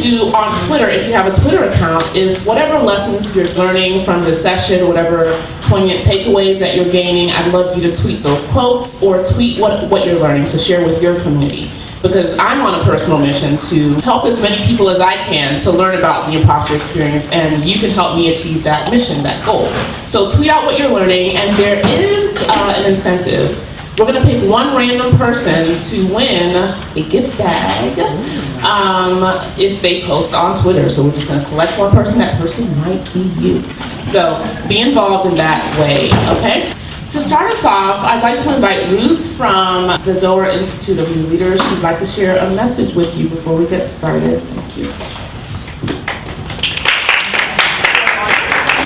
do on Twitter, if you have a Twitter account, is whatever lessons you're learning from the session, whatever poignant takeaways that you're gaining, I'd love you to tweet those quotes or tweet what you're learning to share with your community. Because I'm on a personal mission to help as many people as I can to learn about the imposter experience, and you can help me achieve that mission, that goal. So tweet out what you're learning, and there is an incentive. We're going to pick one random person to win a gift bag if they post on Twitter. So we're just going to select one person. That person might be you. So be involved in that way, okay? To start us off, I'd like to invite Ruth from the Doerr Institute of New Leaders. She'd like to share a message with you before we get started. Thank you.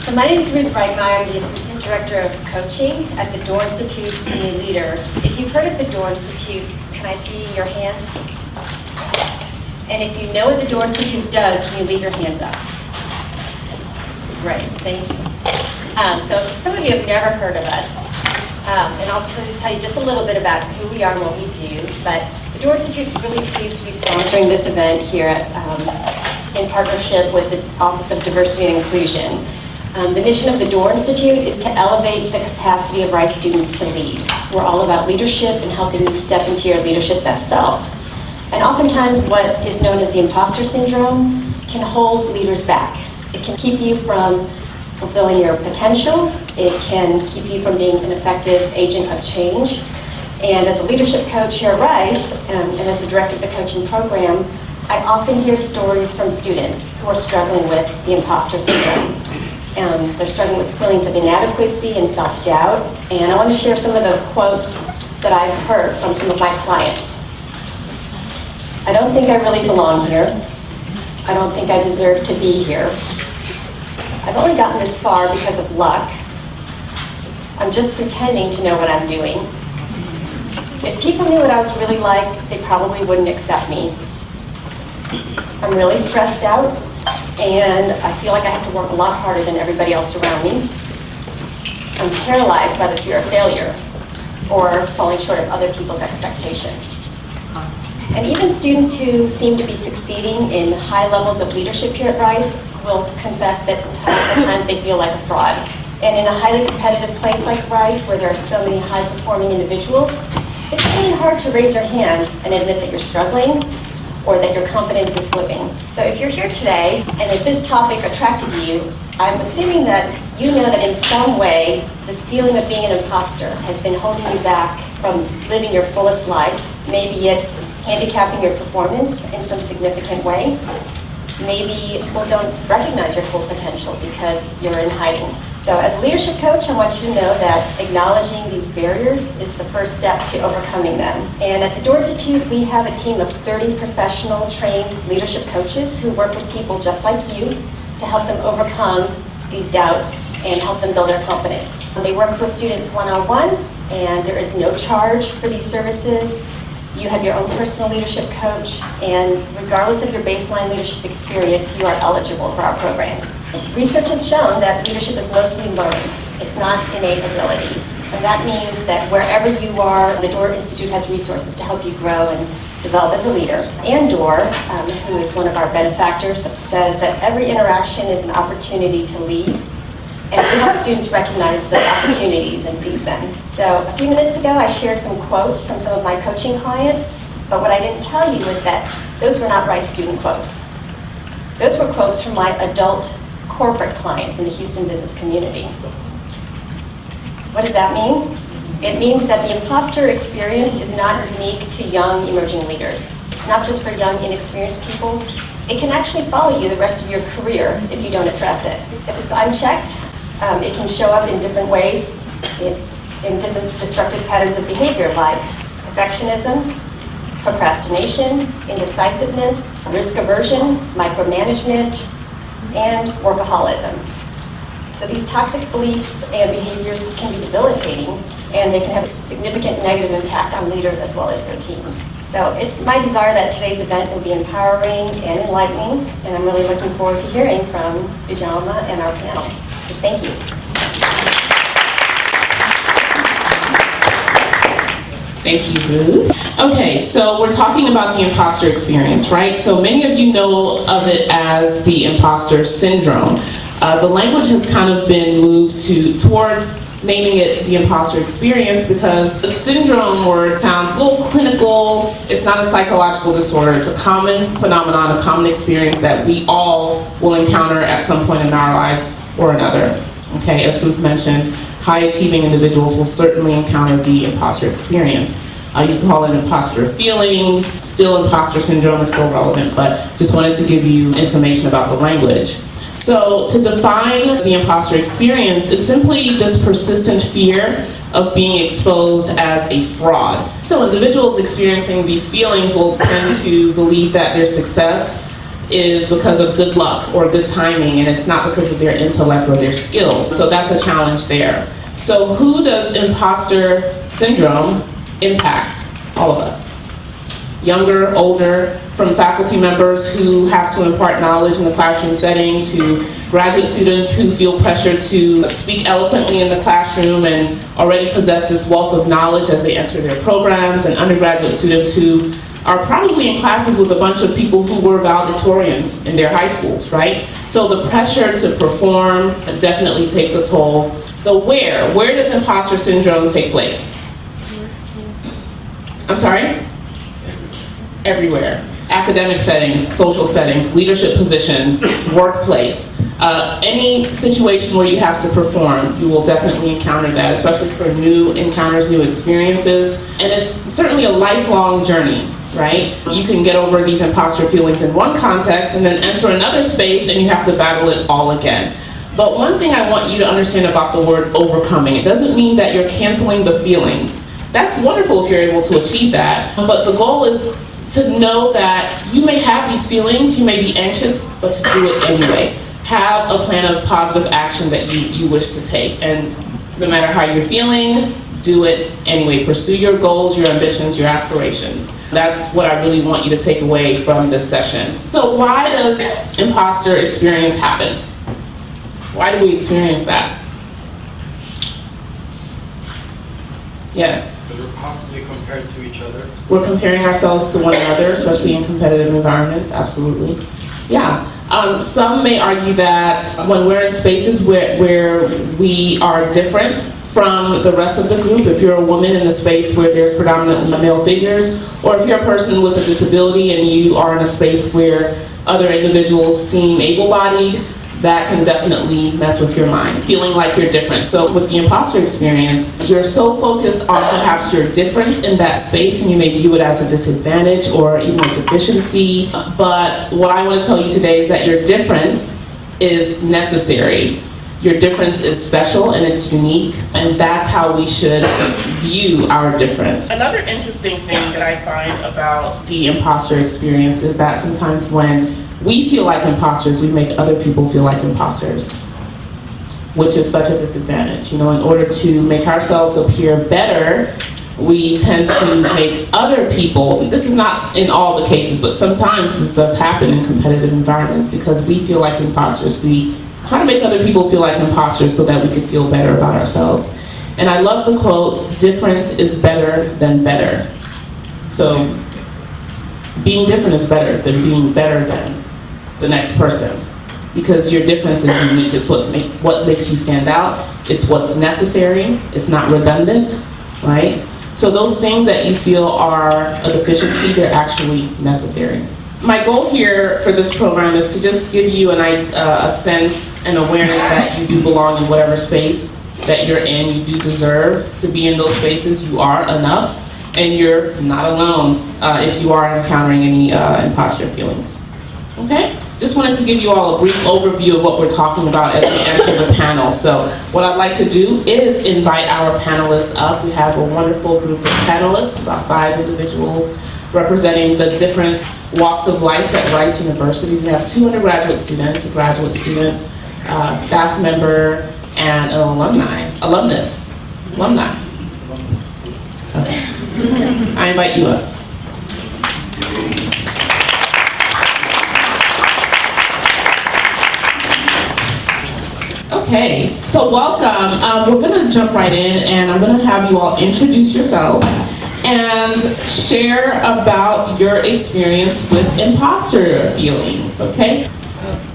So my name is Ruth Reitmeier. I'm the Assistant Director of Coaching at the Doerr Institute for New Leaders. If you've heard of the Doerr Institute, can I see your hands? And if you know what the Doerr Institute does, can you leave your hands up? Great, thank you. So some of you have never heard of us. And I'll tell you just a little bit about who we are and what we do. But the Doerr Institute is really pleased to be sponsoring this event here in partnership with the Office of Diversity and Inclusion. The mission of the Doerr Institute is to elevate the capacity of Rice students to lead. We're all about leadership and helping you step into your leadership best self. And oftentimes what is known as the imposter syndrome can hold leaders back. It can keep you from fulfilling your potential. It can keep you from being an effective agent of change. And as a leadership coach here at Rice, and as the director of the coaching program, I often hear stories from students who are struggling with the imposter syndrome. They're struggling with feelings of inadequacy and self-doubt. And I want to share some of the quotes that I've heard from some of my clients. I don't think I really belong here. I don't think I deserve to be here. I've only gotten this far because of luck. I'm just pretending to know what I'm doing. If people knew what I was really like, they probably wouldn't accept me. I'm really stressed out, and I feel like I have to work a lot harder than everybody else around me. I'm paralyzed by the fear of failure or falling short of other people's expectations. And even students who seem to be succeeding in high levels of leadership here at Rice will confess that at times they feel like a fraud. And in a highly competitive place like Rice, where there are so many high-performing individuals, it's really hard to raise your hand and admit that you're struggling or that your confidence is slipping. So if you're here today, and if this topic attracted you, I'm assuming that you know that in some way, this feeling of being an imposter has been holding you back from living your fullest life. Maybe it's handicapping your performance in some significant way. Maybe people don't recognize your full potential because you're in hiding. So as a leadership coach, I want you to know that acknowledging these barriers is the first step to overcoming them. And at the Doerr Institute, we have a team of 30 professional trained leadership coaches who work with people just like you to help them overcome these doubts and help them build their confidence. They work with students one-on-one, and there is no charge for these services. You have your own personal leadership coach, and regardless of your baseline leadership experience, you are eligible for our programs. Research has shown that leadership is mostly learned. It's not innate ability. And that means that wherever you are, the Doerr Institute has resources to help you grow and develop as a leader. And Doerr, who is one of our benefactors, says that every interaction is an opportunity to lead. And we help students recognize those opportunities and seize them. So a few minutes ago, I shared some quotes from some of my coaching clients, but what I didn't tell you was that those were not Rice student quotes. Those were quotes from my adult corporate clients in the Houston business community. What does that mean? It means that the imposter experience is not unique to young emerging leaders. It's not just for young, inexperienced people. It can actually follow you the rest of your career if you don't address it. If it's unchecked, it can show up in different ways, in different destructive patterns of behavior like perfectionism, procrastination, indecisiveness, risk aversion, micromanagement, and workaholism. So these toxic beliefs and behaviors can be debilitating, and they can have a significant negative impact on leaders as well as their teams. So it's my desire that today's event will be empowering and enlightening, and I'm really looking forward to hearing from Ijeoma and our panel. Thank you. Thank you, Ruth. Okay, so we're talking about the imposter experience, right? So many of you know of it as the imposter syndrome. The language has kind of been moved towards naming it the imposter experience because the syndrome word sounds a little clinical. It's not a psychological disorder. It's a common phenomenon, a common experience that we all will encounter at some point in our lives or another. Okay, as Ruth mentioned, high-achieving individuals will certainly encounter the imposter experience. You can call it imposter feelings. Still, imposter syndrome is still relevant, but just wanted to give you information about the language. So to define the imposter experience, it's simply this persistent fear of being exposed as a fraud. So individuals experiencing these feelings will tend to believe that their success is because of good luck or good timing, and it's not because of their intellect or their skill. So that's a challenge there. So who does imposter syndrome impact? All of us. Younger, older, from faculty members who have to impart knowledge in the classroom setting to graduate students who feel pressure to speak eloquently in the classroom and already possess this wealth of knowledge as they enter their programs, and undergraduate students who are probably in classes with a bunch of people who were valedictorians in their high schools, right? So the pressure to perform definitely takes a toll. The where does imposter syndrome take place? I'm sorry? Everywhere. Academic settings, social settings, leadership positions, workplace. Any situation where you have to perform, you will definitely encounter that, especially for new encounters, new experiences. And it's certainly a lifelong journey, right? You can get over these imposter feelings in one context and then enter another space and you have to battle it all again. But one thing I want you to understand about the word overcoming, it doesn't mean that you're canceling the feelings. That's wonderful if you're able to achieve that, but the goal is to know that you may have these feelings, you may be anxious, but to do it anyway. Have a plan of positive action that you wish to take, and no matter how you're feeling, do it anyway. Pursue your goals, your ambitions, your aspirations. That's what I really want you to take away from this session. So why does imposter experience happen? Why do we experience that? Yes? Because we're constantly compared to each other. We're comparing ourselves to one another, especially in competitive environments, absolutely. Yeah. Some may argue that when we're in spaces where we are different from the rest of the group, if you're a woman in a space where there's predominantly male figures, or if you're a person with a disability and you are in a space where other individuals seem able-bodied, that can definitely mess with your mind, feeling like you're different. So with the imposter experience, you're so focused on perhaps your difference in that space, and you may view it as a disadvantage or even a deficiency. But what I want to tell you today is that your difference is necessary. Your difference is special and it's unique, and that's how we should view our difference. Another interesting thing that I find about the imposter experience is that sometimes when we feel like imposters, we make other people feel like imposters, which is such a disadvantage. You know, in order to make ourselves appear better, we tend to make other people, this is not in all the cases, but sometimes this does happen in competitive environments because we feel like imposters. We try to make other people feel like imposters so that we can feel better about ourselves. And I love the quote, "Different is better than better." So being different is better than being better than the next person, because your difference is unique. It's what makes you stand out. It's what's necessary. It's not redundant, right? So those things that you feel are a deficiency, they're actually necessary. My goal here for this program is to just give you a sense and awareness that you do belong in whatever space that you're in. You do deserve to be in those spaces. You are enough, and you're not alone if you are encountering any imposter feelings. Okay? Just wanted to give you all a brief overview of what we're talking about as we enter the panel. So what I'd like to do is invite our panelists up. We have a wonderful group of panelists, about 5 individuals representing the different walks of life at Rice University. We have 2 undergraduate students, a graduate student, staff member, and an alumnus. Okay. I invite you up. Okay, so welcome. We're going to jump right in, and I'm going to have you all introduce yourselves. And and share about your experience with imposter feelings, okay?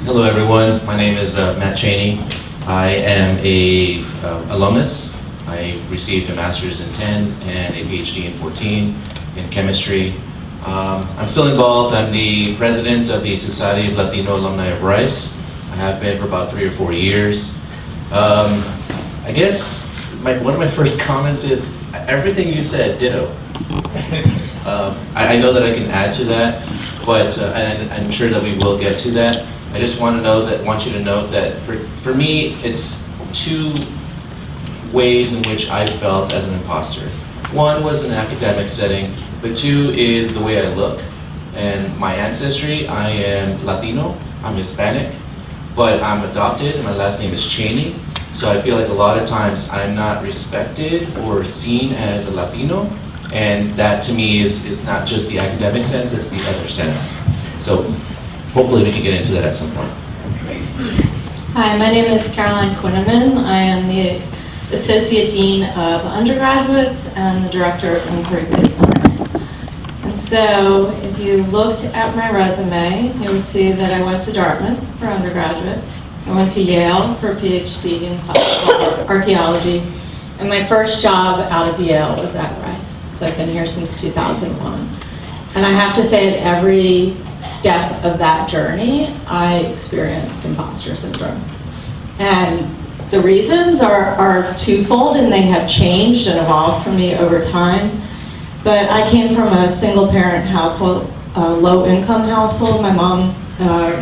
Hello everyone, my name is Matt Cheney. I am a alumnus. I received a master's in 10 and a Ph.D. in 14 in chemistry. I'm still involved. I'm the president of the Society of Latino Alumni of Rice. I have been for about 3 or 4 years. I guess one of my first comments is, everything you said, ditto. I know that I can add to that, but and I'm sure that we will get to that. I just want you to note that for me, it's 2 ways in which I felt as an imposter. One was an academic setting, but 2 is the way I look. And my ancestry, I am Latino, I'm Hispanic, but I'm adopted and my last name is Cheney. So I feel like a lot of times I'm not respected or seen as a Latino, and that to me is not just the academic sense, it's the other sense. So hopefully we can get into that at some point. Hi, my name is Caroline Quenemoen. I am the Associate Dean of Undergraduates and the Director of Inquiry-Based Learning. And so if you looked at my resume, you would see that I went to Dartmouth for undergraduate. I went to Yale for a Ph.D. in classical archaeology. And my first job out of Yale was at Rice. So I've been here since 2001. And I have to say, at every step of that journey, I experienced imposter syndrome. And the reasons are twofold, and they have changed and evolved for me over time. But I came from a single-parent household, a low-income household. My mom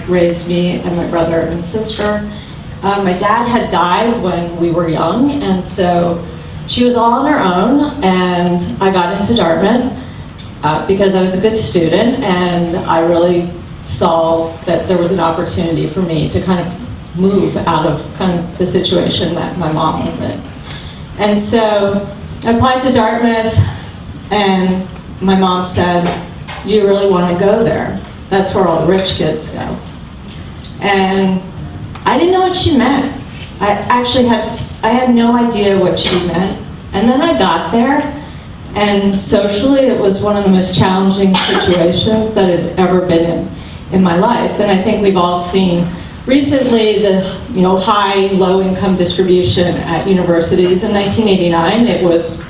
raised me and my brother and sister. My dad had died when we were young, and so she was all on her own, and I got into Dartmouth because I was a good student, and I really saw that there was an opportunity for me to kind of move out of kind of the situation that my mom was in. And so I applied to Dartmouth, and my mom said, "Do you really want to go there? That's where all the rich kids go." And I didn't know what she meant. I had no idea what she meant. And then I got there, and socially it was one of the most challenging situations that had ever been in my life. And I think we've all seen recently the high, low-income distribution at universities. In 1989, it was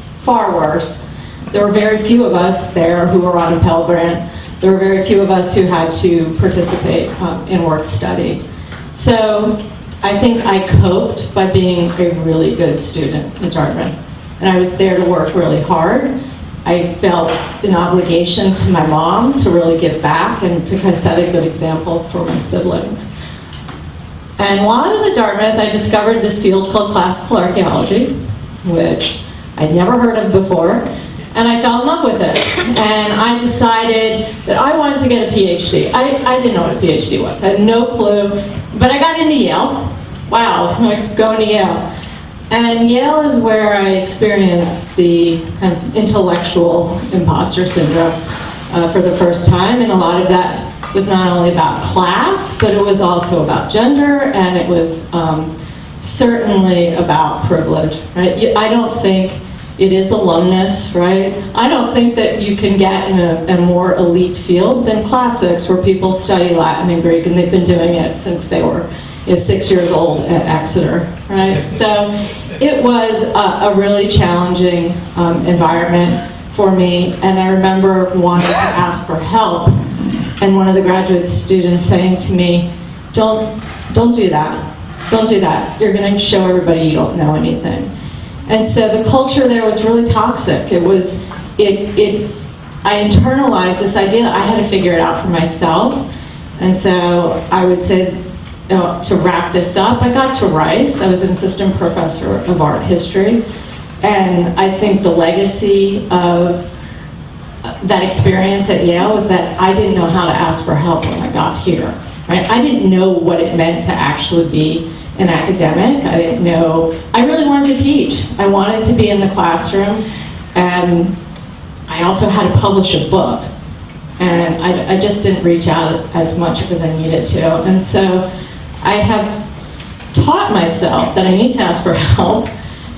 far worse. There were very few of us there who were on a Pell Grant. There were very few of us who had to participate in work study. So I think I coped by being a really good student at Dartmouth. And I was there to work really hard. I felt an obligation to my mom to really give back and to kind of set a good example for my siblings. And while I was at Dartmouth, I discovered this field called classical archaeology, which I'd never heard of before, and I fell in love with it. And I decided that I wanted to get a PhD. I didn't know what a PhD was. I had no clue, but I got into Yale. Wow, I'm going to Yale. And Yale is where I experienced the kind of intellectual imposter syndrome for the first time, and a lot of that was not only about class, but it was also about gender, and it was certainly about privilege, right? I don't think it is alumnus, right? I don't think that you can get in a more elite field than classics, where people study Latin and Greek, and they've been doing it since they were 6 years old at Exeter, right? So it was a really challenging environment for me, and I remember wanting to ask for help, and one of the graduate students saying to me, don't do that. Don't do that. You're going to show everybody you don't know anything. And so the culture there was really toxic. I internalized this idea that I had to figure it out for myself. And so I would say, to wrap this up, I got to Rice. I was an assistant professor of art history. And I think the legacy of that experience at Yale was that I didn't know how to ask for help when I got here. Right? I didn't know what it meant to actually be an academic. I didn't know. I really wanted to teach. I wanted to be in the classroom, and I also had to publish a book. And I just didn't reach out as much as I needed to. And so I have taught myself that I need to ask for help,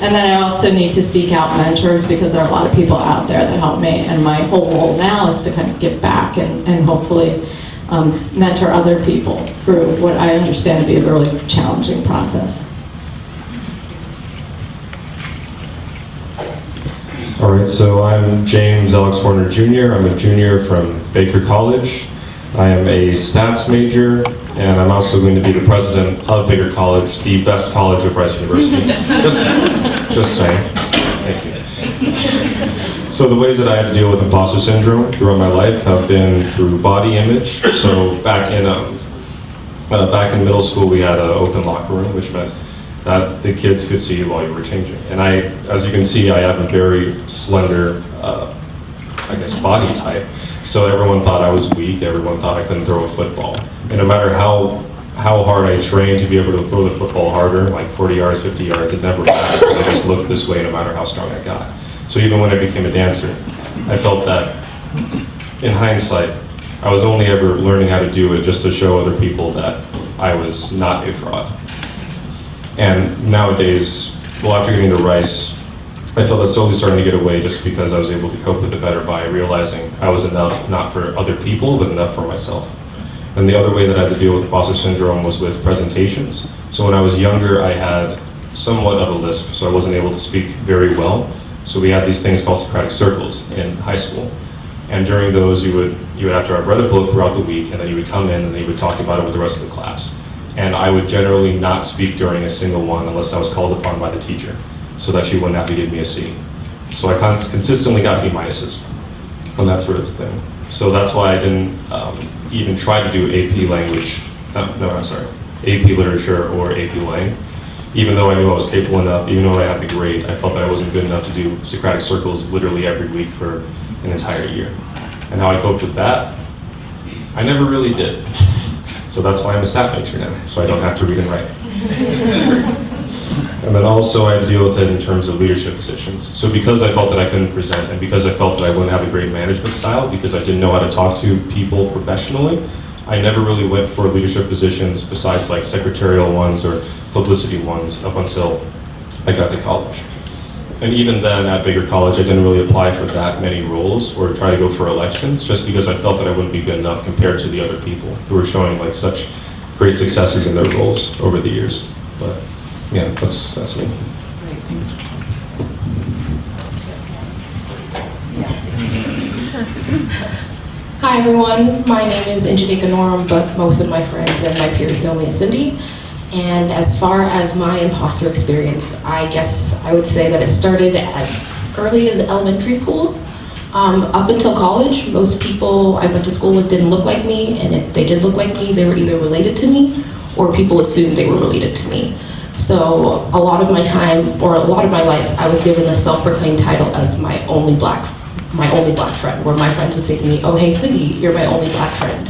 And then I also need to seek out mentors because there are a lot of people out there that help me. And my whole role now is to kind of give back and hopefully mentor other people through what I understand to be a really challenging process. All right, so I'm James Alex Warner Jr. I'm a junior from Baker College. I am a stats major, and I'm also going to be the president of Baker College, the best college of Rice University. Just saying. Thank you. So the ways that I had to deal with imposter syndrome throughout my life have been through body image. So back in middle school, we had an open locker room, which meant that the kids could see while you were changing. And as you can see, I have a very slender, body type. So everyone thought I was weak, everyone thought I couldn't throw a football. And no matter how hard I trained to be able to throw the football harder, like 40 yards, 50 yards, it never mattered because I just looked this way no matter how strong I got. So even when I became a dancer, I felt that in hindsight, I was only ever learning how to do it just to show other people that I was not a fraud. And nowadays, well, after getting to Rice, I felt that slowly starting to get away just because I was able to cope with it better by realizing I was enough, not for other people, but enough for myself. And the other way that I had to deal with imposter syndrome was with presentations. So when I was younger, I had somewhat of a lisp, so I wasn't able to speak very well. So we had these things called Socratic circles in high school. And during those, you would have to have read a book throughout the week, and then you would come in and you would talk about it with the rest of the class. And I would generally not speak during a single one unless I was called upon by the teacher, so that she wouldn't have to give me a C. So I consistently got B minuses on that sort of thing. So that's why I didn't even try to do AP language, AP literature or AP Lang. Even though I knew I was capable enough, even though I had the grade, I felt that I wasn't good enough to do Socratic circles literally every week for an entire year. And how I coped with that, I never really did. So that's why I'm a stat major now, so I don't have to read and write. And then also I had to deal with it in terms of leadership positions. So because I felt that I couldn't present, and because I felt that I wouldn't have a great management style, because I didn't know how to talk to people professionally, I never really went for leadership positions besides like secretarial ones or publicity ones up until I got to college. And even then at Baker College, I didn't really apply for that many roles or try to go for elections just because I felt that I wouldn't be good enough compared to the other people who were showing like such great successes in their roles over the years. But yeah, that's me. Great, thank you. Hi everyone, my name is Ijeoma, but most of my friends and my peers know me as Cindy. And as far as my imposter experience, I guess I would say that it started as early as elementary school. Up until college, most people I went to school with didn't look like me, and if they did look like me, they were either related to me or people assumed they were related to me. So a lot of my time, or a lot of my life, I was given the self-proclaimed title as my only black friend, where my friends would say to me, "Oh, hey Cindy, you're my only black friend."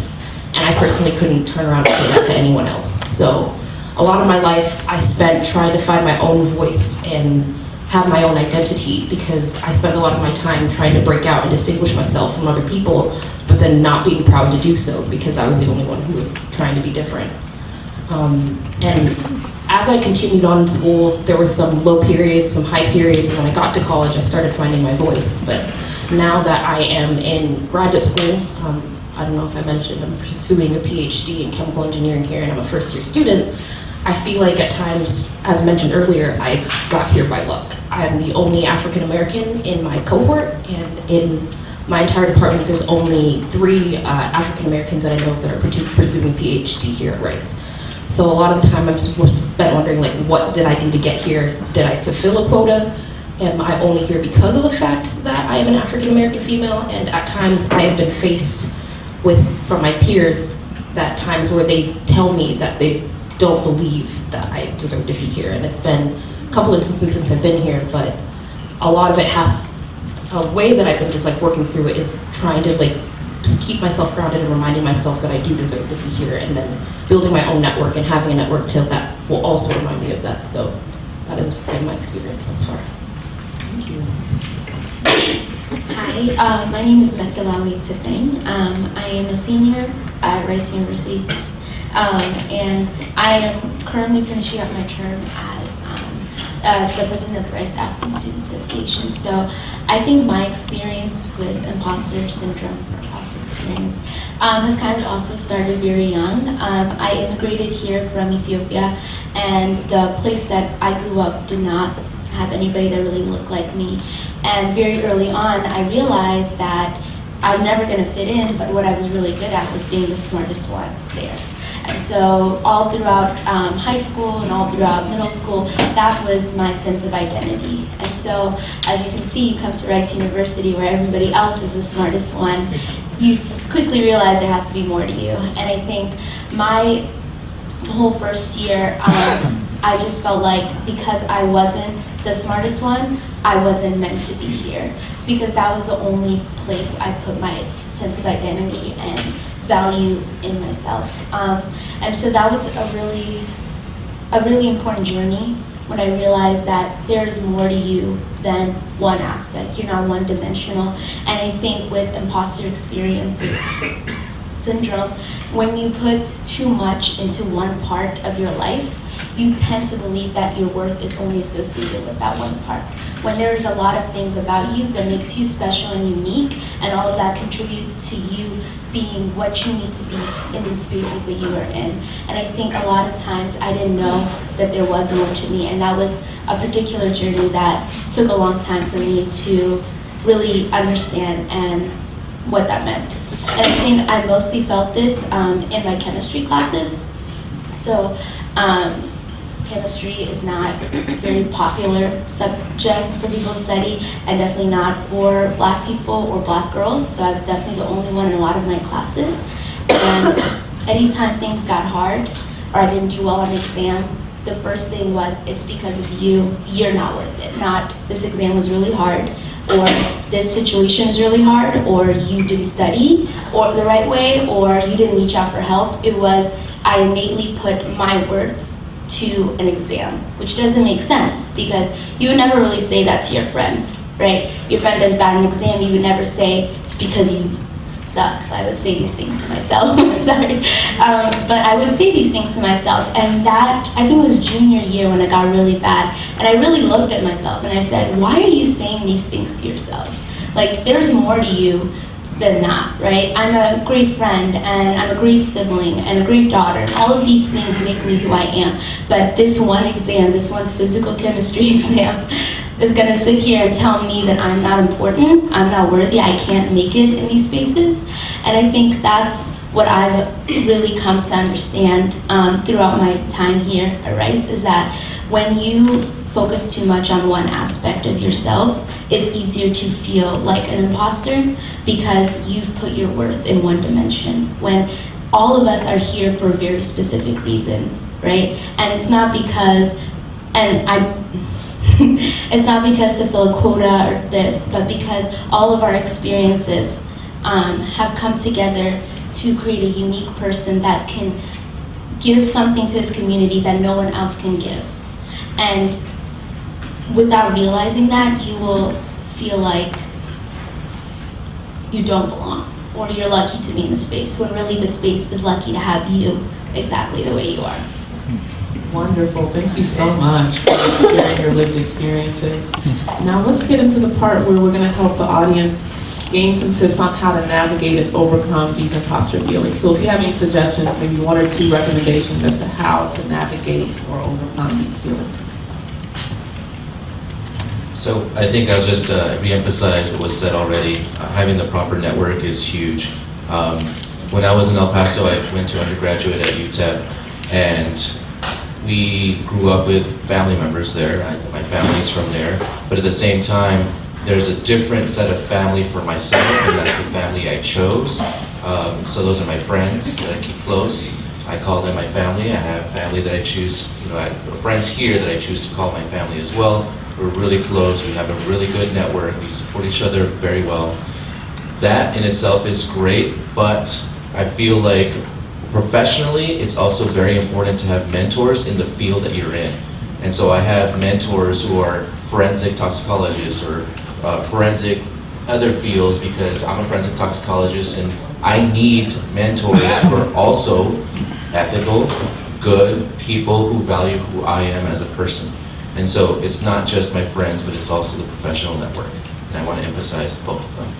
And I personally couldn't turn around and say that to anyone else. So a lot of my life I spent trying to find my own voice and have my own identity, because I spent a lot of my time trying to break out and distinguish myself from other people, but then not being proud to do so because I was the only one who was trying to be different. And as I continued on in school, there were some low periods, some high periods, and when I got to college, I started finding my voice. But now that I am in graduate school, I don't know if I mentioned, I'm pursuing a Ph.D. in chemical engineering here, and I'm a first-year student. I feel like at times, as mentioned earlier, I got here by luck. I'm the only African American in my cohort, and in my entire department, there's only 3 African Americans that I know that are pursuing Ph.D. here at Rice. So a lot of the time I'm spent wondering, like, what did I do to get here? Did I fulfill a quota? Am I only here because of the fact that I am an African American female? And at times I have been faced with, from my peers, that times where they tell me that they don't believe that I deserve to be here. And it's been a couple instances since I've been here, but a lot of it has, a way that I've been just like working through it is trying to like just keep myself grounded and reminding myself that I do deserve to be here, and then building my own network and having a network that will also remind me of that. So that has been my experience thus far. Thank you. Hi, my name is Megdalawi Sithang. I am a senior at Rice University, and I am currently finishing up my term as the president of the Rice African Student Association. So I think my experience with imposter syndrome, or imposter experience, has kind of also started very young. I immigrated here from Ethiopia, and the place that I grew up did not have anybody that really looked like me. And very early on, I realized that I'm never going to fit in, but what I was really good at was being the smartest one there. And so all throughout high school and all throughout middle school, that was my sense of identity. And so, as you can see, you come to Rice University where everybody else is the smartest one, you quickly realize there has to be more to you. And I think my whole first year, I just felt like because I wasn't the smartest one, I wasn't meant to be here. Because that was the only place I put my sense of identity and value in myself. And so that was a really important journey when I realized that there is more to you than one aspect. You're not one-dimensional. And I think with imposter experience syndrome, when you put too much into one part of your life, you tend to believe that your worth is only associated with that one part. When there's a lot of things about you that makes you special and unique, and all of that contribute to you being what you need to be in the spaces that you are in. And I think a lot of times I didn't know that there was more to me, and that was a particular journey that took a long time for me to really understand and what that meant. And I think I mostly felt this in my chemistry classes. So chemistry is not a very popular subject for people to study, and definitely not for Black people or Black girls. So I was definitely the only one in a lot of my classes. And anytime things got hard or I didn't do well on an exam, the first thing was, it's because of you, you're not worth it. Not, this exam was really hard, or this situation is really hard, or you didn't study or the right way, or you didn't reach out for help. It was, I innately put my worth to an exam, which doesn't make sense, because you would never really say that to your friend, right? Your friend does bad in an exam, you would never say, it's because you suck. I would say these things to myself, sorry. But I would say these things to myself, and that, I think it was junior year when it got really bad, and I really looked at myself and I said, why are you saying these things to yourself? Like, there's more to you than that, right? I'm a great friend, and I'm a great sibling, and a great daughter, and all of these things make me who I am. But this one exam, this one physical chemistry exam, is gonna sit here and tell me that I'm not important, I'm not worthy, I can't make it in these spaces. And I think that's what I've really come to understand throughout my time here at Rice, is that when you focus too much on one aspect of yourself, it's easier to feel like an imposter because you've put your worth in one dimension, when all of us are here for a very specific reason, right? And it's not because, it's not because to fill a quota or this, but because all of our experiences have come together to create a unique person that can give something to this community that no one else can give. And without realizing that, you will feel like you don't belong, or you're lucky to be in the space, when really the space is lucky to have you exactly the way you are. Wonderful. Thank you so much for sharing your lived experiences. Now let's get into the part where we're going to help the audience gain some tips on how to navigate and overcome these imposter feelings. So if you have any suggestions, maybe one or two recommendations as to how to navigate or overcome these feelings. So I think I'll just re-emphasize what was said already. Having the proper network is huge. When I was in El Paso, I went to undergraduate at UTEP, and we grew up with family members there. My family's from there, but at the same time, there's a different set of family for myself, and that's the family I chose. So those are my friends that I keep close. I call them my family. I have family that I choose, I have friends here that I choose to call my family as well. We're really close. We have a really good network. We support each other very well. That in itself is great, but I feel like professionally, it's also very important to have mentors in the field that you're in. And so I have mentors who are forensic toxicologists or forensic other fields, because I'm a forensic toxicologist, and I need mentors who are also ethical, good people who value who I am as a person. And so it's not just my friends, but it's also the professional network. And I want to emphasize both of them.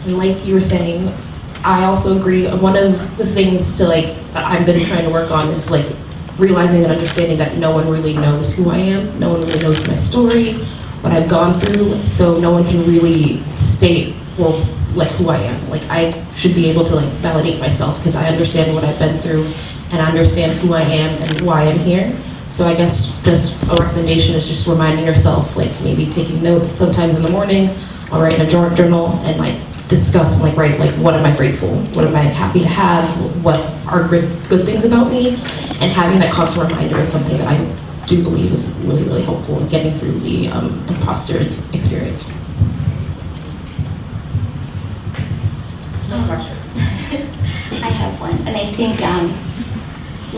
And like you were saying, I also agree. One of the things that I've been trying to work on is realizing and understanding that no one really knows who I am. No one really knows my story, what I've gone through. So no one can really state, well, who I am. I should be able to validate myself because I understand what I've been through and I understand who I am and why I'm here. So I guess just a recommendation is just reminding yourself, maybe taking notes sometimes in the morning. I'll write in a journal and discuss write what am I grateful, what am I happy to have, what are good things about me, and having that constant reminder is something that I do believe is really, really helpful in getting through the imposter experience. I have one, and I think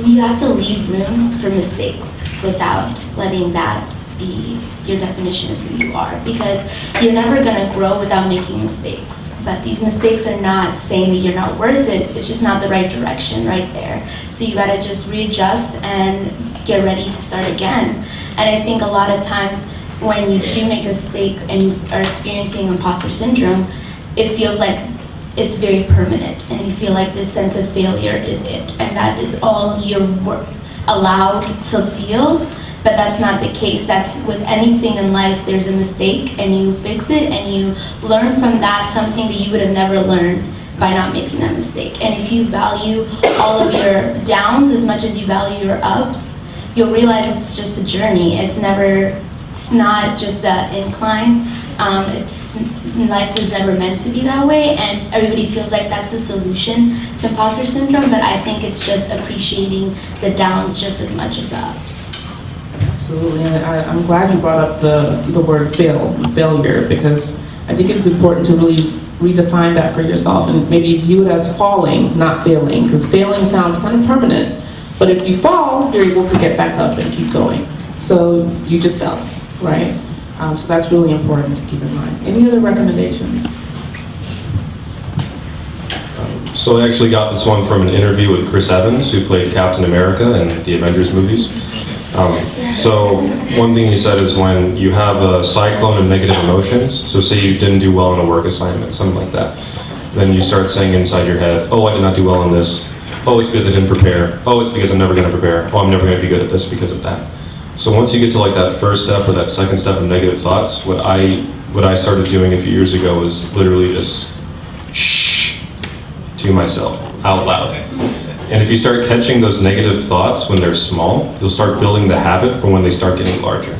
you have to leave room for mistakes without letting that be your definition of who you are, because you're never going to grow without making mistakes. But these mistakes are not saying that you're not worth it, it's just not the right direction right there. So you got to just readjust and get ready to start again. And I think a lot of times when you do make a mistake and you are experiencing imposter syndrome, it feels like it's very permanent, and you feel like this sense of failure is it, and that is all you're allowed to feel. But that's not the case. That's with anything in life, there's a mistake and you fix it and you learn from that something that you would have never learned by not making that mistake. And if you value all of your downs as much as you value your ups, you'll realize it's just a journey. It's not just an incline. Life was never meant to be that way, and everybody feels like that's the solution to imposter syndrome, but I think it's just appreciating the downs just as much as the ups. Absolutely, and I'm glad you brought up the word failure, because I think it's important to really redefine that for yourself and maybe view it as falling, not failing, because failing sounds kind of permanent. But if you fall, you're able to get back up and keep going. So you just fell, right? So that's really important to keep in mind. Any other recommendations? So I actually got this one from an interview with Chris Evans, who played Captain America in the Avengers movies. So one thing he said is when you have a cyclone of negative emotions, so say you didn't do well on a work assignment, something like that, then you start saying inside your head, oh, I did not do well on this. Oh, it's because I didn't prepare. Oh, it's because I'm never going to prepare. Oh, I'm never going to be good at this because of that. So once you get to that first step or that second step of negative thoughts, what I started doing a few years ago was literally just shh to myself out loud. And if you start catching those negative thoughts when they're small, you'll start building the habit for when they start getting larger.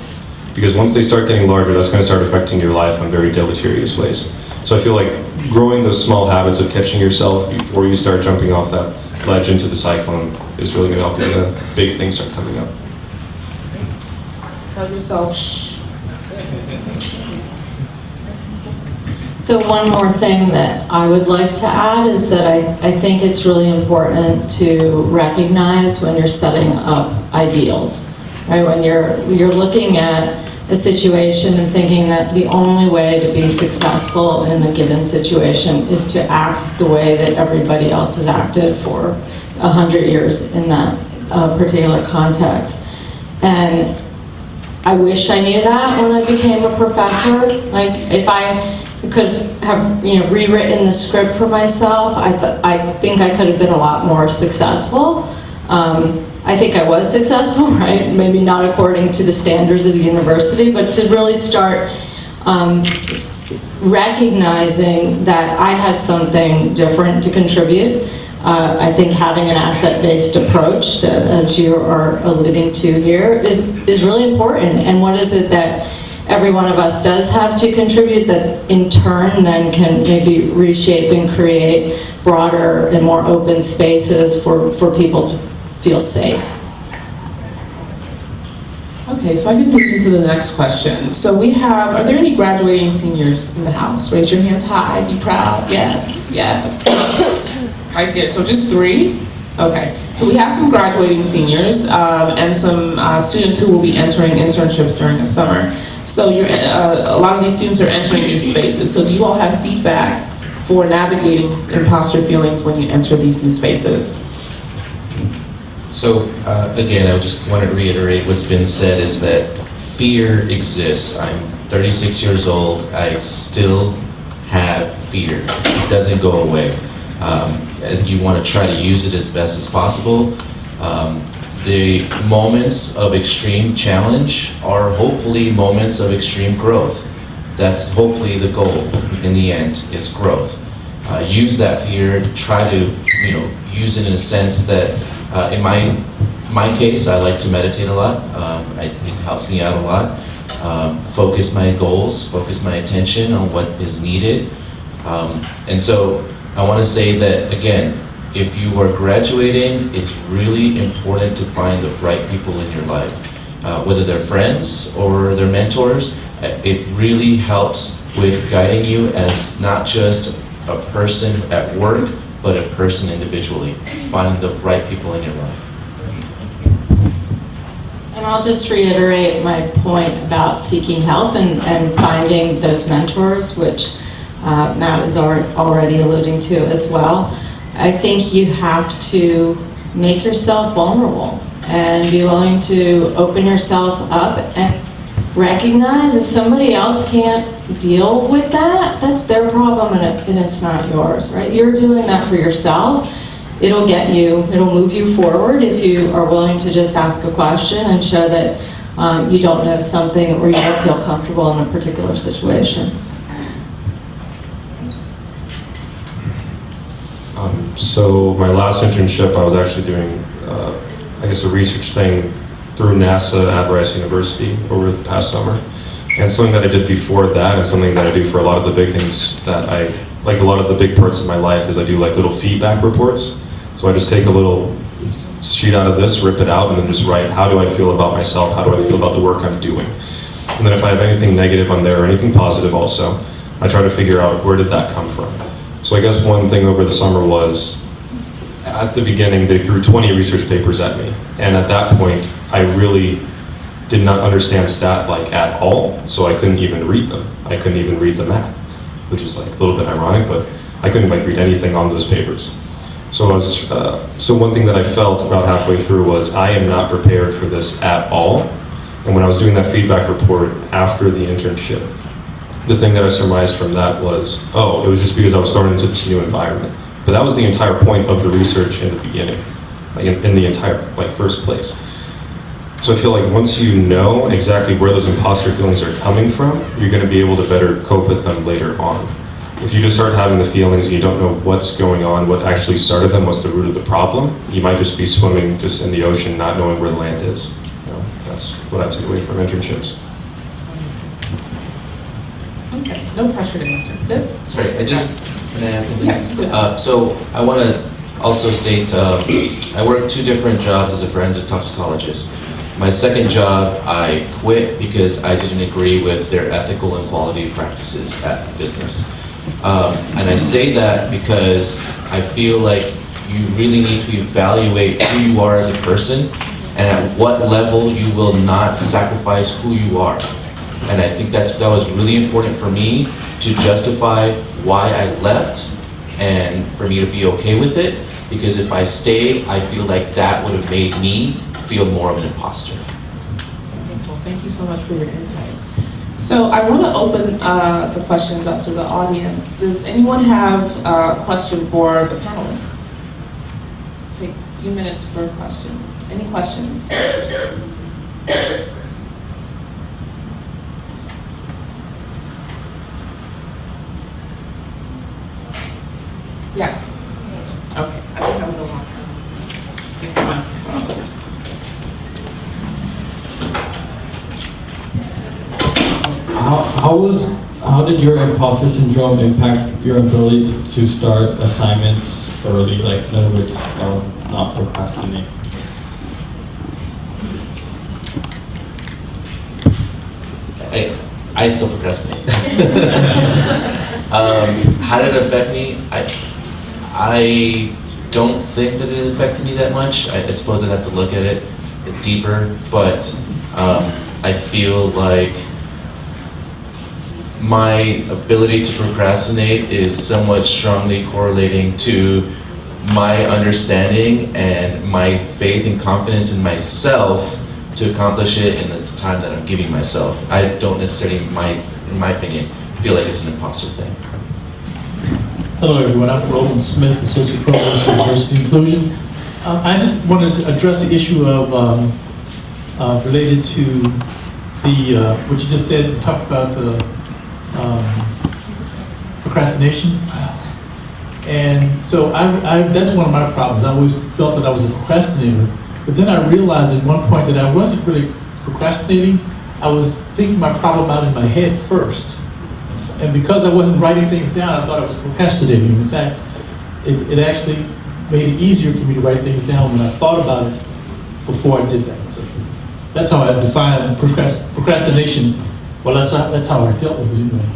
Because once they start getting larger, that's going to start affecting your life in very deleterious ways. So I feel like growing those small habits of catching yourself before you start jumping off that ledge into the cyclone is really going to help you when the big things start coming up. Tell yourself, shh. So one more thing that I would like to add is that I think it's really important to recognize when you're setting up ideals, right? When you're looking at a situation and thinking that the only way to be successful in a given situation is to act the way that everybody else has acted for 100 years in that particular context. And I wish I knew that when I became a professor. Like, if I could have rewritten the script for myself, I think I could have been a lot more successful. I think I was successful, right? Maybe not according to the standards of the university, but to really start recognizing that I had something different to contribute. I think having an asset-based approach, as you are alluding to here, is really important. And what is it that every one of us does have to contribute that in turn then can maybe reshape and create broader and more open spaces for people to feel safe? Okay, so I can move into the next question. So we have, are there any graduating seniors in the house? Raise your hands high, be proud. Yes, yes, yes. Right there, so just 3? Okay, so we have some graduating seniors and some students who will be entering internships during the summer. So a lot of these students are entering new spaces. So do you all have feedback for navigating imposter feelings when you enter these new spaces? So again, I just want to reiterate what's been said is that fear exists. I'm 36 years old. I still have fear. It doesn't go away. As you want to try to use it as best as possible. The moments of extreme challenge are hopefully moments of extreme growth. That's hopefully the goal in the end, is growth. Use that fear, try to use it in a sense that, in my case, I like to meditate a lot. It helps me out a lot. Focus my goals, focus my attention on what is needed. And so I want to say that, again, if you are graduating, it's really important to find the right people in your life, whether they're friends or they're mentors. It really helps with guiding you as not just a person at work, but a person individually, finding the right people in your life. And I'll just reiterate my point about seeking help and finding those mentors, which Matt is already alluding to as well. I think you have to make yourself vulnerable and be willing to open yourself up and recognize if somebody else can't deal with that, that's their problem and it's not yours, right? You're doing that for yourself. It'll move you forward if you are willing to just ask a question and show that you don't know something or you don't feel comfortable in a particular situation. So my last internship, I was actually doing, I guess, a research thing through NASA at Rice University over the past summer. And something that I did before that, and something that I do for a lot of the big things that like a lot of the big parts of my life, is I do like little feedback reports. So I just take a little sheet out of this, rip it out, and then just write, how do I feel about myself? How do I feel about the work I'm doing? And then if I have anything negative on there or anything positive also, I try to figure out where did that come from. So I guess one thing over the summer was, at the beginning, they threw 20 research papers at me. And at that point, I really did not understand stat at all, so I couldn't even read them. I couldn't even read the math, which is a little bit ironic, but I couldn't read anything on those papers. So so one thing that I felt about halfway through was, I am not prepared for this at all. And when I was doing that feedback report after the internship, the thing that I surmised from that was, it was just because I was starting into this new environment. But that was the entire point of the research in the beginning, in the entire first place. So I feel like once you know exactly where those imposter feelings are coming from, you're going to be able to better cope with them later on. If you just start having the feelings and you don't know what's going on, what actually started them, what's the root of the problem, you might just be swimming just in the ocean, not knowing where the land is. That's what I took away from internships. Okay, no pressure to answer. Good? Sorry, can I add something? Yes, go ahead. So I want to also state, I work 2 different jobs as a forensic toxicologist. My second job, I quit because I didn't agree with their ethical and quality practices at the business. And I say that because I feel like you really need to evaluate who you are as a person and at what level you will not sacrifice who you are. And I think that was really important for me to justify why I left and for me to be okay with it, because if I stayed, I feel like that would have made me feel more of an imposter. Wonderful. Thank you so much for your insight. So I want to open the questions up to the audience. Does anyone have a question for the panelists? Take a few minutes for questions. Any questions? Yes. Okay. I think I'm going to get the microphone. How did your imposter syndrome impact your ability to start assignments early? In other words, not procrastinate. I still procrastinate. How did it affect me? I don't think that it affected me that much. I suppose I'd have to look at it deeper, but I feel like my ability to procrastinate is somewhat strongly correlating to my understanding and my faith and confidence in myself to accomplish it in the time that I'm giving myself. I don't necessarily, in my opinion, feel like it's an imposter thing. Hello everyone, I'm Roland Smith, Associate Provost for Diversity Inclusion. I just wanted to address the issue of related to the what you just said, to talk about procrastination. And so that's one of my problems. I always felt that I was a procrastinator, but then I realized at one point that I wasn't really procrastinating. I was thinking my problem out in my head first. And because I wasn't writing things down, I thought I was procrastinating. In fact, it actually made it easier for me to write things down when I thought about it before I did that. So that's how I define procrastination. Well, that's how I dealt with it anyway.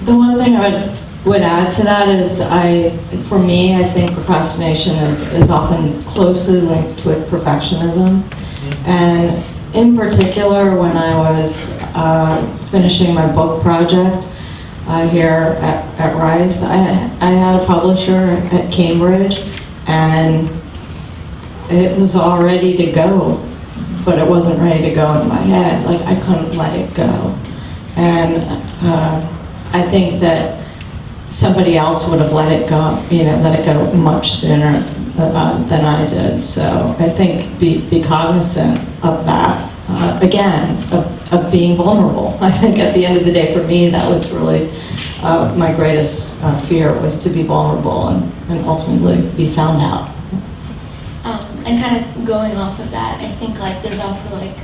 The one thing I would add to that is for me, I think procrastination is often closely linked with perfectionism. And in particular, when I was finishing my book project here at Rice, I had a publisher at Cambridge, and it was all ready to go, but it wasn't ready to go in my head. Like, I couldn't let it go. And I think that somebody else would have let it go much sooner than I did. So I think be cognizant of that. Again, of being vulnerable. I think at the end of the day, for me, that was really my greatest fear, was to be vulnerable and ultimately be found out. And kind of going off of that, I think like there's also like,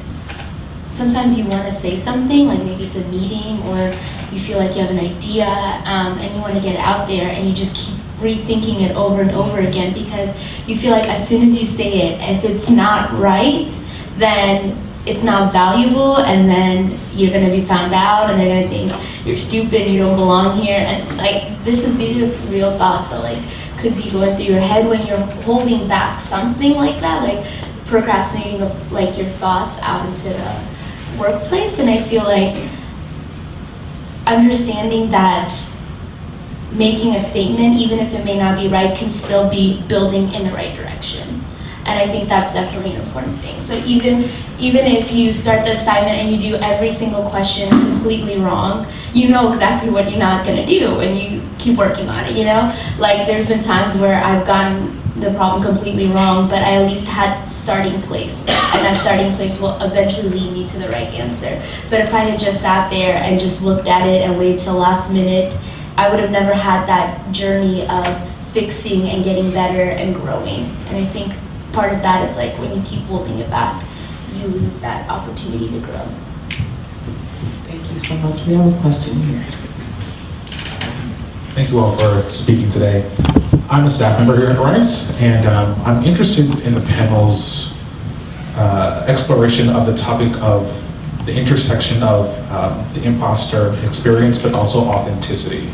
sometimes you want to say something, like maybe it's a meeting or you feel like you have an idea and you want to get it out there, and you just keep rethinking it over and over again because you feel like as soon as you say it, if it's not right, then it's not valuable, and then you're going to be found out, and they're going to think you're stupid, you don't belong here, and like these are real thoughts that like could be going through your head when you're holding back something like that, like procrastinating of like your thoughts out into the workplace. And I feel like understanding that making a statement, even if it may not be right, can still be building in the right direction. And I think that's definitely an important thing. So even if you start the assignment and you do every single question completely wrong, you know exactly what you're not gonna do, and you keep working on it, you know? Like there's been times where I've gotten the problem completely wrong, but I at least had starting place, and that starting place will eventually lead me to the right answer. But if I had just sat there and just looked at it and waited till last minute, I would have never had that journey of fixing and getting better and growing. And I think part of that is like when you keep holding it back, you lose that opportunity to grow. Thank you so much. We have a question here. Thank you all for speaking today. I'm a staff member here at Rice, and I'm interested in the panel's exploration of the topic of the intersection of the imposter experience, but also authenticity.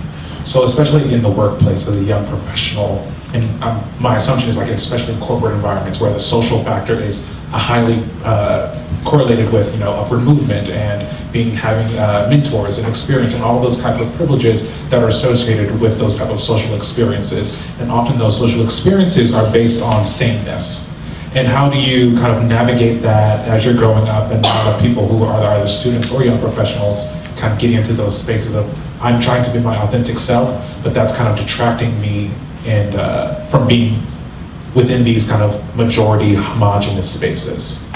So especially in the workplace as a young professional, and my assumption is like especially in corporate environments where the social factor is highly correlated with upward movement and having mentors and experience and all those type of privileges that are associated with those type of social experiences. And often those social experiences are based on sameness. And how do you kind of navigate that as you're growing up, and a lot of people who are either students or young professionals kind of getting into those spaces of, I'm trying to be my authentic self, but that's kind of detracting me and from being within these kind of majority homogenous spaces.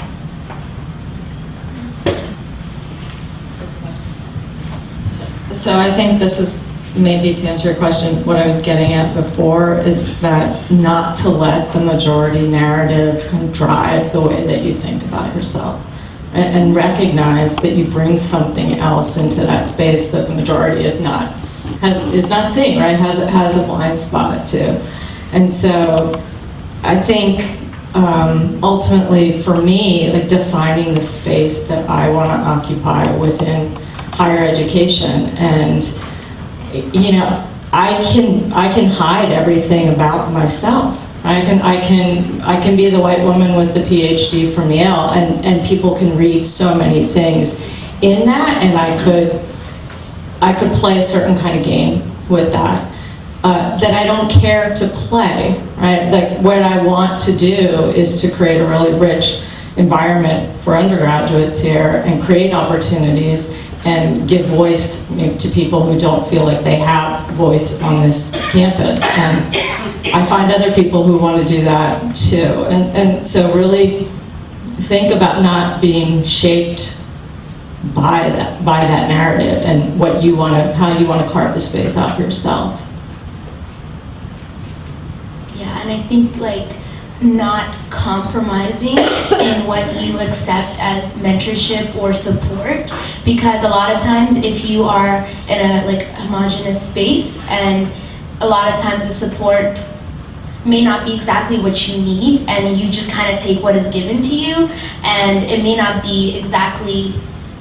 So I think this is maybe to answer your question, what I was getting at before is that not to let the majority narrative kind of drive the way that you think about yourself, and recognize that you bring something else into that space that the majority is not seeing, right? Has a blind spot to. And so I think ultimately for me, like defining the space that I want to occupy within higher education, and I can hide everything about myself. I can be the white woman with the Ph.D. from Yale, and people can read so many things in that, and I could I could play a certain kind of game with that. That I don't care to play, right? Like what I want to do is to create a really rich environment for undergraduates here and create opportunities and give voice to people who don't feel like they have voice on this campus. And I find other people who want to do that too. And so really think about not being shaped by that narrative and what you want to, how you want to carve the space out for yourself. Yeah, and I think like not compromising in what you accept as mentorship or support, because a lot of times if you are in a like homogenous space and a lot of times the support may not be exactly what you need and you just kind of take what is given to you, and it may not be exactly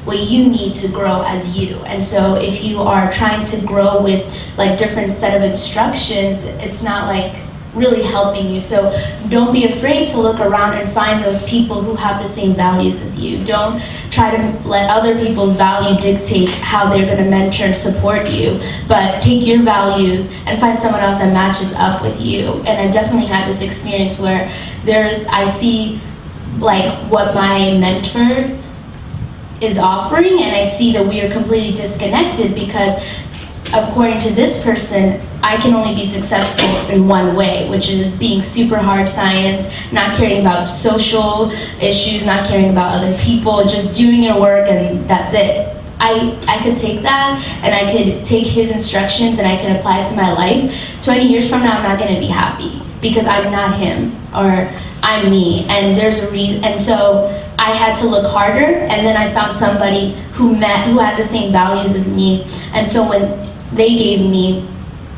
what you need to grow as you. And so if you are trying to grow with like different set of instructions, it's not like really helping you. So don't be afraid to look around and find those people who have the same values as you. Don't try to let other people's value dictate how they're going to mentor and support you, but take your values and find someone else that matches up with you. And I've definitely had this experience where I see like what my mentor is offering, and I see that we are completely disconnected because according to this person, I can only be successful in one way, which is being super hard science, not caring about social issues, not caring about other people, just doing your work and that's it. I could take that and I could take his instructions and I could apply it to my life. 20 years from now, I'm not gonna be happy because I'm not him or I'm me, and there's a reason. And so I had to look harder, and then I found somebody who had the same values as me. And so when they gave me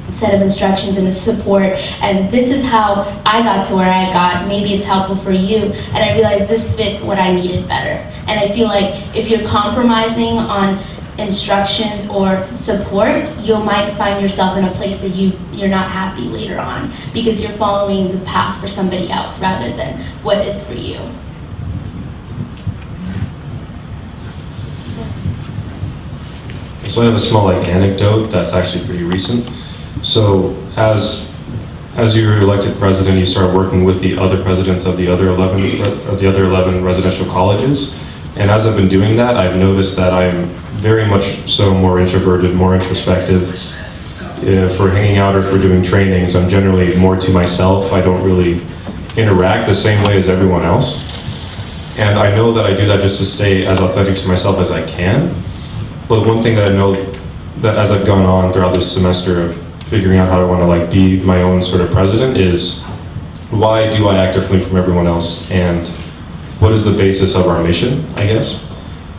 a set of instructions and the support, and this is how I got to where I got, maybe it's helpful for you, and I realized this fit what I needed better. And I feel like if you're compromising on instructions or support, you might find yourself in a place that you're not happy later on because you're following the path for somebody else rather than what is for you. So I have a small anecdote that's actually pretty recent. So as you're elected president, you start working with the other presidents of the other 11 residential colleges. And as I've been doing that, I've noticed that I'm very much so more introverted, more introspective. For hanging out or for doing trainings, I'm generally more to myself. I don't really interact the same way as everyone else. And I know that I do that just to stay as authentic to myself as I can. But one thing that I know that as I've gone on throughout this semester of figuring out how I want to be my own sort of president is, why do I act differently from everyone else, and what is the basis of our mission, I guess.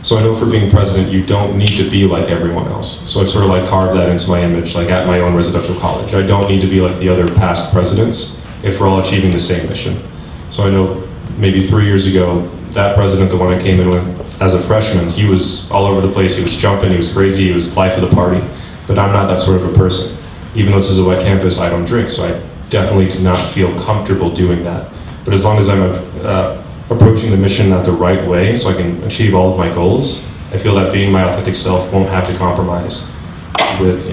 So I know for being president, you don't need to be like everyone else. So I've sort of carved that into my image, at my own residential college. I don't need to be like the other past presidents if we're all achieving the same mission. So I know maybe 3 years ago, that president, the one I came in with as a freshman, he was all over the place. He was jumping, he was crazy, he was life of the party. But I'm not that sort of a person. Even though this is a wet campus, I don't drink, so I definitely did not feel comfortable doing that. But as long as I'm approaching the mission at the right way so I can achieve all of my goals, I feel that being my authentic self won't have to compromise with,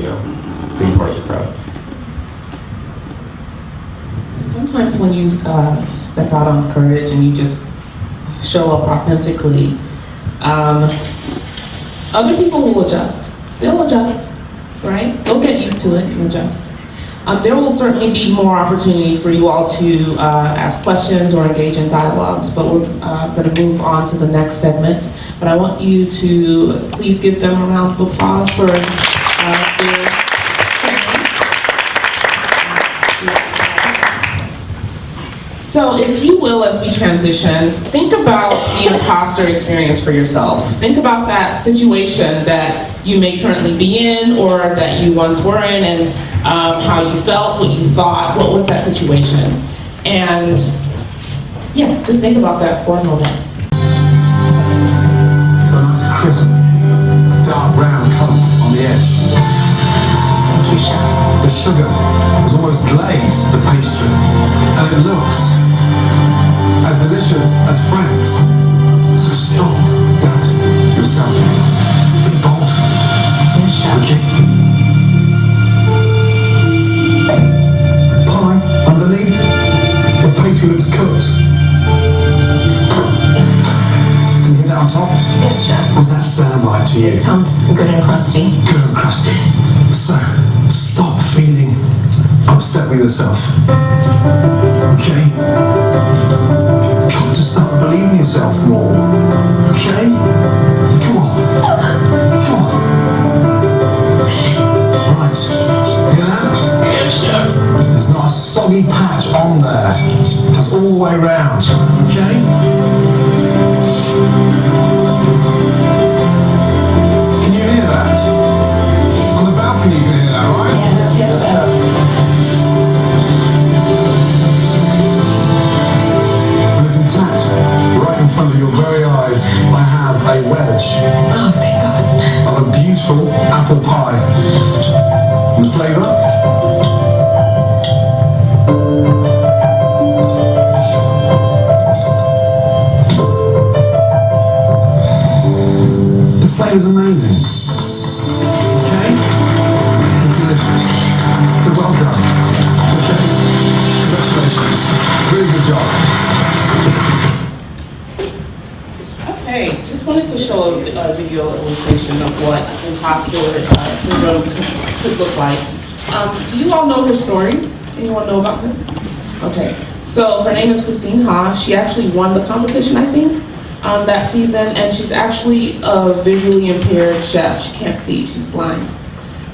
being part of the crowd. Sometimes when you step out on courage and you just show up authentically, other people will adjust. They'll adjust, right? They'll get used to it and adjust. There will certainly be more opportunity for you all to ask questions or engage in dialogues, but we're going to move on to the next segment. But I want you to please give them a round of applause for their training. So if you will, as we transition, think about the imposter experience for yourself. Think about that situation that you may currently be in or that you once were in, and how you felt, what you thought, what was that situation? And yeah, just think about that for a moment. It's a nice crisp, dark brown colour on the edge. Thank you, Chef. The sugar has almost glazed the pastry, and it looks as delicious as Frank's. So stop doubting yourself. Be bold. Yes, Chef. Okay. sound like to you? It sounds good and crusty. Good and crusty. So, stop feeling upset with yourself. Okay? You've got to start believing yourself more. Okay? Come on. Come on. Right. Hear that? Yes, chef. There's not a soggy patch on there. That's all the way round. Okay? Can you hear that? On the balcony you can hear that, right? And it's intact. Right in front of your very eyes, I have a wedge Oh, thank God. of a beautiful apple pie. And the flavour? The flavour's amazing. Okay? It's delicious. So well done. Okay? Congratulations. Really good job. Okay, just wanted to show a video illustration of what imposter syndrome could look like. Do you all know her story? Anyone know about her? Okay, so her name is Christine Ha. She actually won the competition, I think, that season, and she's actually a visually impaired chef. She can't see, she's blind.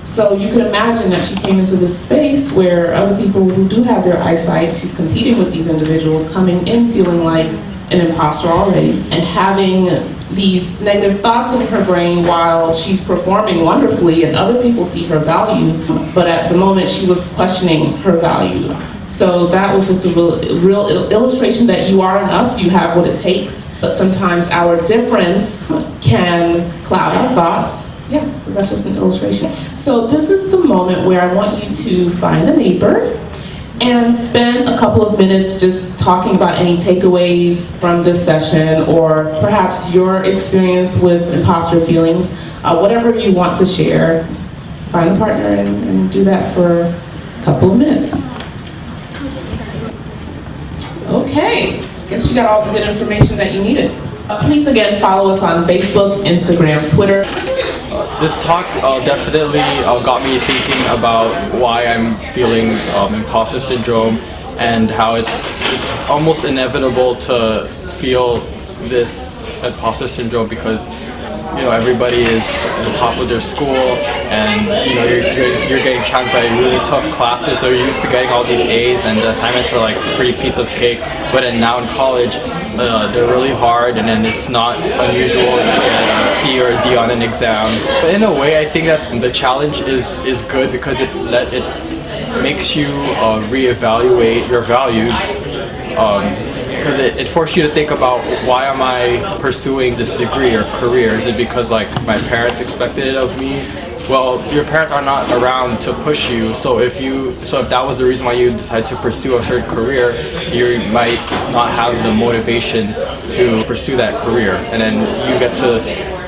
So you can imagine that she came into this space where other people who do have their eyesight, she's competing with these individuals, coming in feeling like an imposter already, and having these negative thoughts in her brain while she's performing wonderfully and other people see her value, but at the moment she was questioning her value. So that was just a real illustration that you are enough, you have what it takes, but sometimes our difference can cloud our thoughts. Yeah, so that's just an illustration. So this is the moment where I want you to find a neighbor and spend a couple of minutes just talking about any takeaways from this session, or perhaps your experience with imposter feelings, whatever you want to share. Find a partner and do that for a couple of minutes. Okay, guess you got all the good information that you needed. Please again follow us on Facebook, Instagram, Twitter. This talk definitely got me thinking about why I'm feeling imposter syndrome, and how it's almost inevitable to feel this imposter syndrome because everybody is at the top of their school, and you're getting challenged by really tough classes, so you're used to getting all these A's, and the assignments were like a pretty piece of cake. But then now in college, they're really hard, and then it's not unusual if you get a C or a D on an exam. But in a way, I think that the challenge is good because it makes you reevaluate your values. Because it forced you to think about, why am I pursuing this degree or career? Is it because my parents expected it of me? Well, your parents are not around to push you, so if that was the reason why you decided to pursue a certain career, you might not have the motivation to pursue that career, and then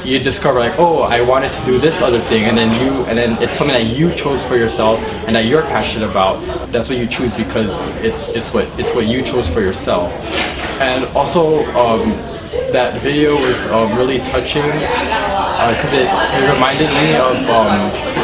you discover oh, I wanted to do this other thing, and then it's something that you chose for yourself and that you're passionate about. That's what you choose because it's what you chose for yourself. And also, that video was really touching because it reminded me of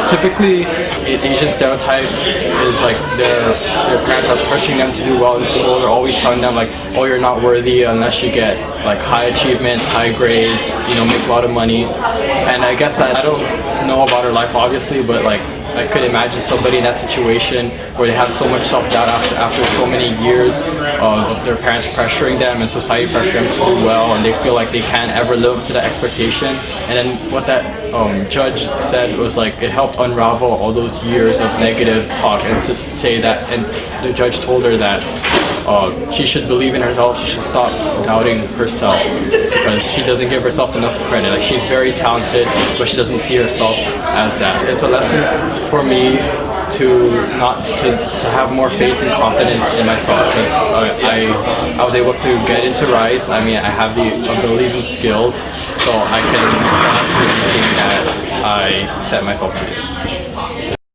typically an Asian stereotype is their parents are pushing them to do well in school. They're always telling them oh, you're not worthy unless you get high achievements, high grades, make a lot of money. And I guess I don't know about her life obviously, but I could imagine somebody in that situation where they have so much self-doubt after so many years of their parents pressuring them and society pressuring them to do well, and they feel like they can't ever live up to that expectation. And then what that judge said was it helped unravel all those years of negative talk, and to say that, and the judge told her that she should believe in herself, she should stop doubting herself, because she doesn't give herself enough credit. She's very talented, but she doesn't see herself as that. It's a lesson for me to have more faith and confidence in myself, because I was able to get into RISE. I have the abilities and skills, so I can set out to do anything that I set myself to do.